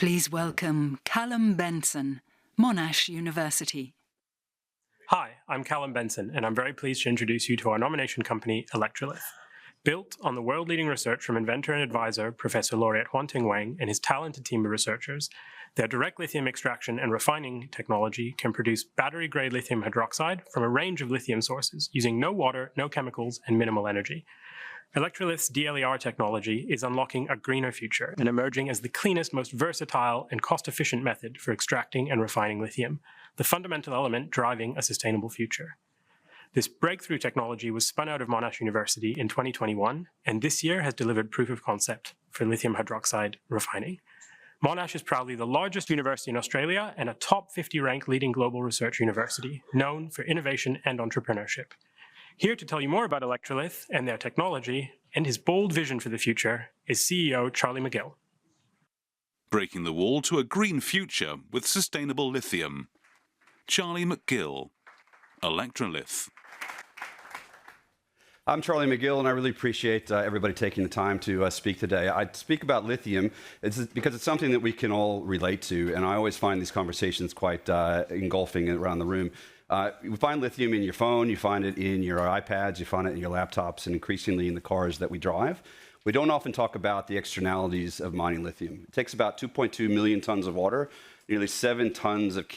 Please welcome Callum Benson, Monash University. Hi, I'm Callum Benson, and I'm very pleased to introduce you to our nomination company, ElectraLith. Built on the world-leading research from inventor and advisor Professor Laureate Huanting Wang and his talented team of researchers, their direct lithium extraction and refining technology can produce battery-grade lithium hydroxide from a range of lithium sources using no water, no chemicals, and minimal energy. ElectraLith's DLER technology is unlocking a greener future and emerging as the cleanest, most versatile, and cost-efficient method for extracting and refining lithium, the fundamental element driving a sustainable future. This breakthrough technology was spun out of Monash University in 2021, and this year has delivered proof of concept for lithium hydroxide refining. Monash is proudly the largest university in Australia and a top 50 ranked leading global research university, known for innovation and entrepreneurship. Here to tell you more about ElectraLith and their technology and his bold vision for the future is CEO Charlie McGill. Breaking the wall to a green future with sustainable lithium. Charlie McGill, ElectraLith. I'm Charlie McGill, and I really appreciate everybody taking the time to speak today. I speak about lithium because it's something that we can all relate to, and I always find these conversations quite engulfing around the room. You find lithium in your phone, you find it in your iPads, you find it in your laptops, and increasingly in the cars that we drive. We don't often talk about the externalities of mining lithium. It takes about 2.2 million tons of water, nearly 7 tons of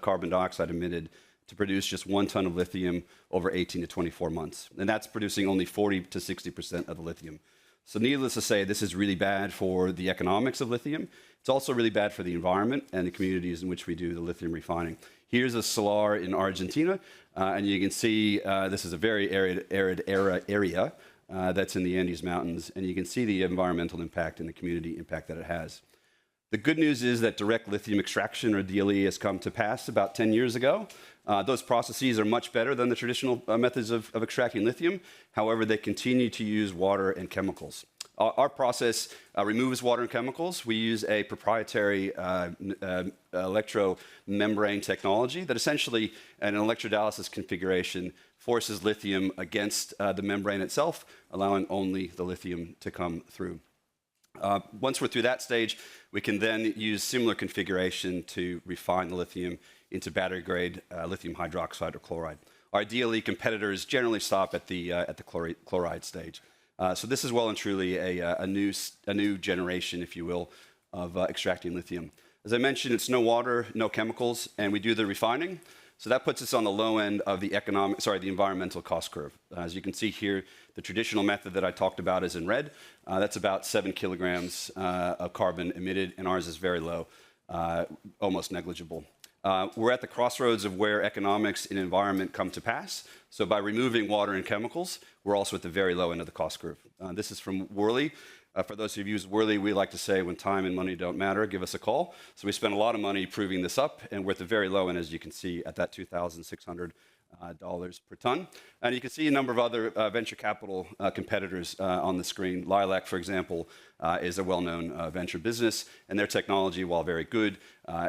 carbon dioxide emitted to produce just 1 ton of lithium over 18 to 24 months. And that's producing only 40 to 60% of the lithium. So needless to say, this is really bad for the economics of lithium. It's also really bad for the environment and the communities in which we do the lithium refining. Here's a salar in Argentina, and you can see this is a very arid area that's in the Andes Mountains, and you can see the environmental impact and the community impact that it has. The good news is that direct lithium extraction, or DLE, has come to pass about 10 years ago. Those processes are much better than the traditional methods of extracting lithium. However, they continue to use water and chemicals. Our process removes water and chemicals. We use a proprietary electromembrane technology that essentially, in an electrodialysis configuration, forces lithium against the membrane itself, allowing only the lithium to come through. Once we're through that stage, we can then use similar configuration to refine the lithium into battery-grade lithium hydroxide or chloride. Our DLE competitors generally stop at the chloride stage. So this is well and truly a new generation, if you will, of extracting lithium. As I mentioned, it's no water, no chemicals, and we do the refining. So that puts us on the low end of the environmental cost curve. As you can see here, the traditional method that I talked about is in red. That's about 7 kilograms of carbon emitted, and ours is very low, almost negligible. We're at the crossroads of where economics and environment come to pass. So by removing water and chemicals, we're also at the very low end of the cost curve. This is from Worley. For those who've used Worley, we like to say when time and money don't matter, give us a call. So we spent a lot of money proving this up, and we're at the very low end, as you can see, at that $2,600 per ton. And you can see a number of other venture capital competitors on the screen. Lilac, for example, is a well-known venture business, and their technology, while very good,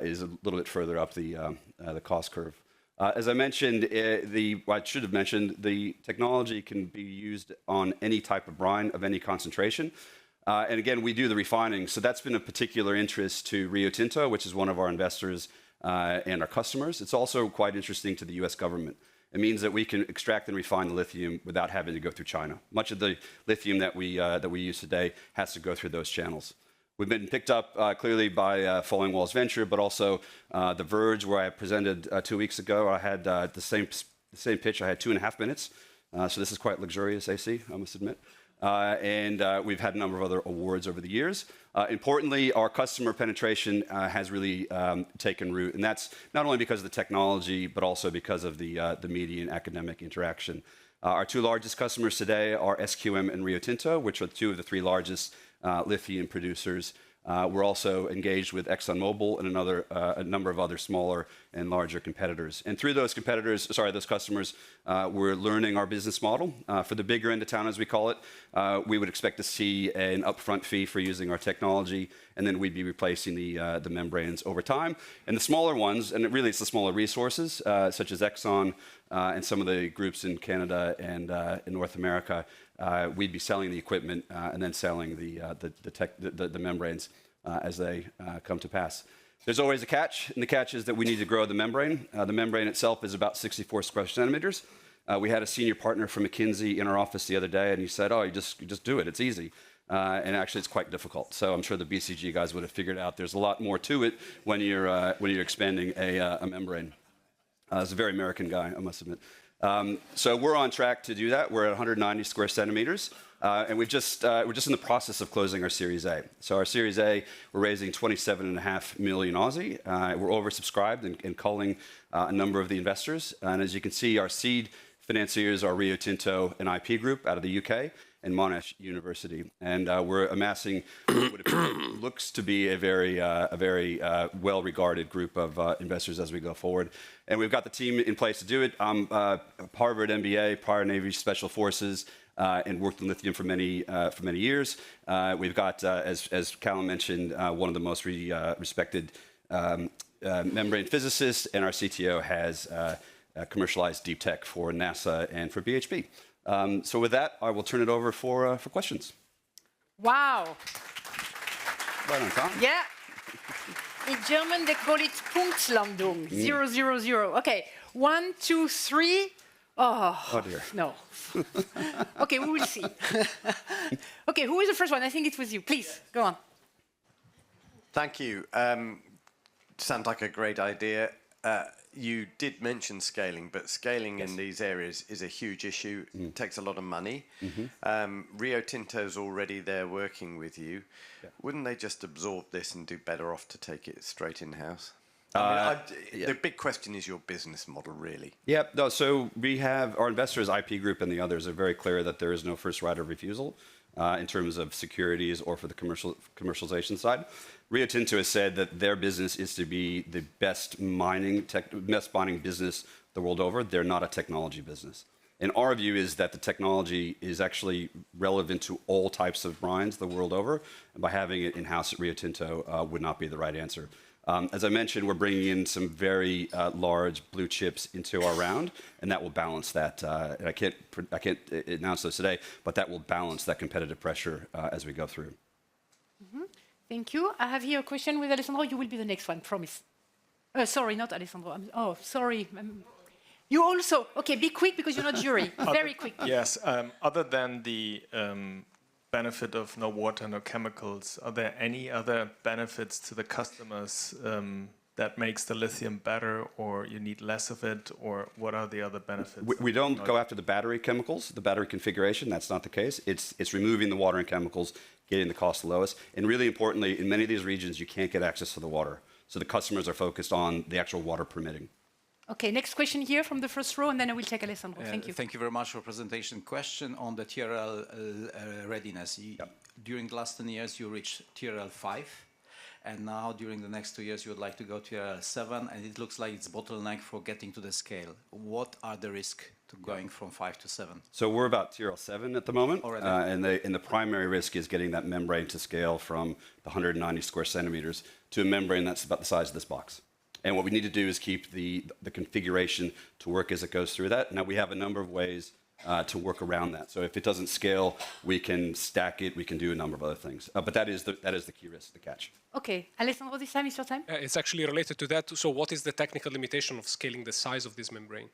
is a little bit further up the cost curve. As I mentioned, I should have mentioned, the technology can be used on any type of brine of any concentration. And again, we do the refining, so that's been of particular interest to Rio Tinto, which is one of our investors and our customers. It's also quite interesting to the US government. It means that we can extract and refine the lithium without having to go through China. Much of the lithium that we use today has to go through those channels. We've been picked up clearly by Falling Walls Venture, but also The Verge, where I presented 2 weeks ago. I had the same pitch. I had 2.5 minutes. So this is quite luxurious AC, I must admit. And we've had a number of other awards over the years. Importantly, our customer penetration has really taken root, and that's not only because of the technology, but also because of the media and academic interaction. Our 2 largest customers today are SQM and Rio Tinto, which are 2 of the 3 largest lithium producers. We're also engaged with ExxonMobil and a number of other smaller and larger competitors. And through those customers, we're learning our business model. For the bigger end of town, as we call it, we would expect to see an upfront fee for using our technology, and then we'd be replacing the membranes over time. And the smaller ones, and it's the smaller resources, such as Exxon and some of the groups in Canada and in North America, we'd be selling the equipment and then selling the membranes. as they come to pass. There's always a catch, and the catch is that we need to grow the membrane. The membrane itself is about 64 square centimeters. We had a senior partner from McKinsey in our office the other day, and he said, "Oh, you just do it. It's easy." And actually, it's quite difficult. So I'm sure the BCG guys would have figured out there's a lot more to it when you're expanding a membrane. It's a very American guy, I must admit. So we're on track to do that. We're at 190 square centimeters. And we're just in the process of closing our Series A. So our Series A, we're raising 27.5 million Aussie. We're oversubscribed and culling a number of the investors. And as you can see, our seed financiers are Rio Tinto and IP Group out of the UK and Monash University. And we're amassing what looks to be a very well-regarded group of investors as we go forward. And we've got the team in place to do it. I'm Harvard MBA, prior Navy Special Forces, and worked in lithium for many years. We've got, as Callum mentioned, one of the most respected membrane physicists, and our CTO has commercialized deep tech for NASA and for BHP. So with that, I will turn it over for questions. Wow. Right on time. Yeah. In German, they call it Punktlandung, 000. Okay, 1, 2, 3. Oh dear. No. Okay, we will see. Okay, who is the first one? I think it was you. Please, go on. Thank you. Sounds like a great idea. You did mention scaling, but scaling in these areas is a huge issue. It takes a lot of money. Rio Tinto's already there working with you. Yeah. Wouldn't they just absorb this and do better off to take it straight in-house? The big question is your business model, really. Yeah, no, so we have our investors, IP Group and the others, are very clear that there is no first right of refusal in terms of securities or for the commercialization side. Rio Tinto has said that their business is to be the best mining business the world over. They're not a technology business. And our view is that the technology is actually relevant to all types of brines the world over. And by having it in-house at Rio Tinto would not be the right answer. As I mentioned, we're bringing in some very large blue chips into our round, and that will balance that. And I can't announce those today, but that will balance that competitive pressure as we go through. Thank you. I have here a question with Alessandro. You will be the next one, promise. Sorry, not Alessandro. Sorry. You also. Okay, be quick because you're not jury. Very quick. Yes. Other than the benefit of no water, no chemicals, are there any other benefits to the customers that makes the lithium better, or you need less of it, or what are the other benefits? We don't go after the battery chemicals, the battery configuration. That's not the case. It's removing the water and chemicals, getting the cost lowest. And really importantly, in many of these regions, you can't get access to the water. So the customers are focused on the actual water permitting. Okay, next question here from the first row, and then I will take Alessandro. Thank you. Thank you very much for presentation. Question on the TRL readiness. During the last 10 years, you reached TRL 5. And now, during the next 2 years, you would like to go to TRL 7, and it looks like it's bottleneck for getting to the scale. What are the risks to going from 5 to 7? So we're about TRL 7 at the moment, already. And the primary risk is getting that membrane to scale from the 190 square centimeters to a membrane that's about the size of this box. And what we need to do is keep the configuration to work as it goes through that. Now, we have a number of ways to work around that. So if it doesn't scale, we can stack it, we can do a number of other things. But that is the key risk, the catch. Okay, Alessandro, this time is your time. It's actually related to that. So what is the technical limitation of scaling the size of this membrane?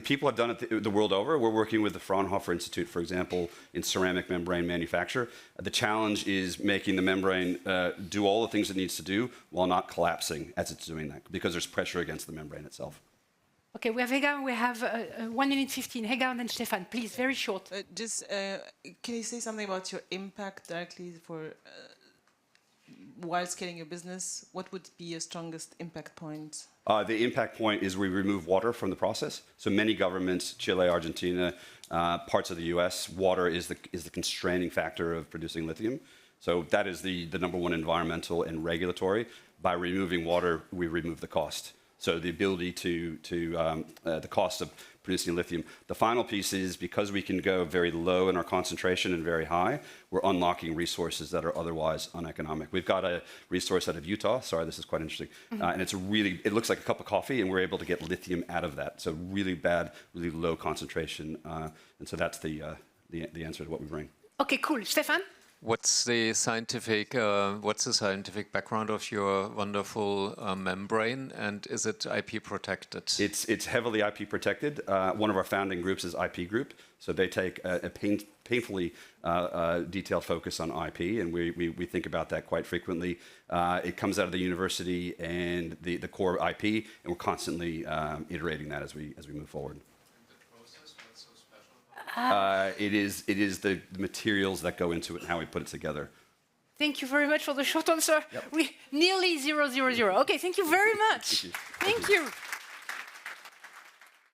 People have done it the world over. We're working with the Fraunhofer Institute, for example, in ceramic membrane manufacture. The challenge is making the membrane do all the things it needs to do while not collapsing as it's doing that, because there's pressure against the membrane itself. Okay, we have Hega, we have 1 minute 15. Hega and then Stefan, please, very short. Can you say something about your impact directly for while scaling your business? What would be your strongest impact point? The impact point is we remove water from the process. So many governments, Chile, Argentina, parts of the US, water is the constraining factor of producing lithium. So that is the number one environmental and regulatory. By removing water, we remove the cost. So the ability the cost of producing lithium. The final piece is because we can go very low in our concentration and very high, we're unlocking resources that are otherwise uneconomic. We've got a resource out of Utah. Sorry, this is quite interesting. And it looks like a cup of coffee, and we're able to get lithium out of that. So really low concentration. And so that's the answer to what we bring. Okay, cool. Stefan? What's the scientific background of your wonderful membrane, and is it IP protected? It's heavily IP protected. One of our founding groups is IP Group, so they take a painfully detailed focus on IP, and we think about that quite frequently. It comes out of the university and the core IP, and we're constantly iterating that as we move forward. It is the materials that go into it and how we put it together. Thank you very much for the short answer. Yep. We nearly 0, 0, 0. Okay, thank you very much. Thank you. Thank you.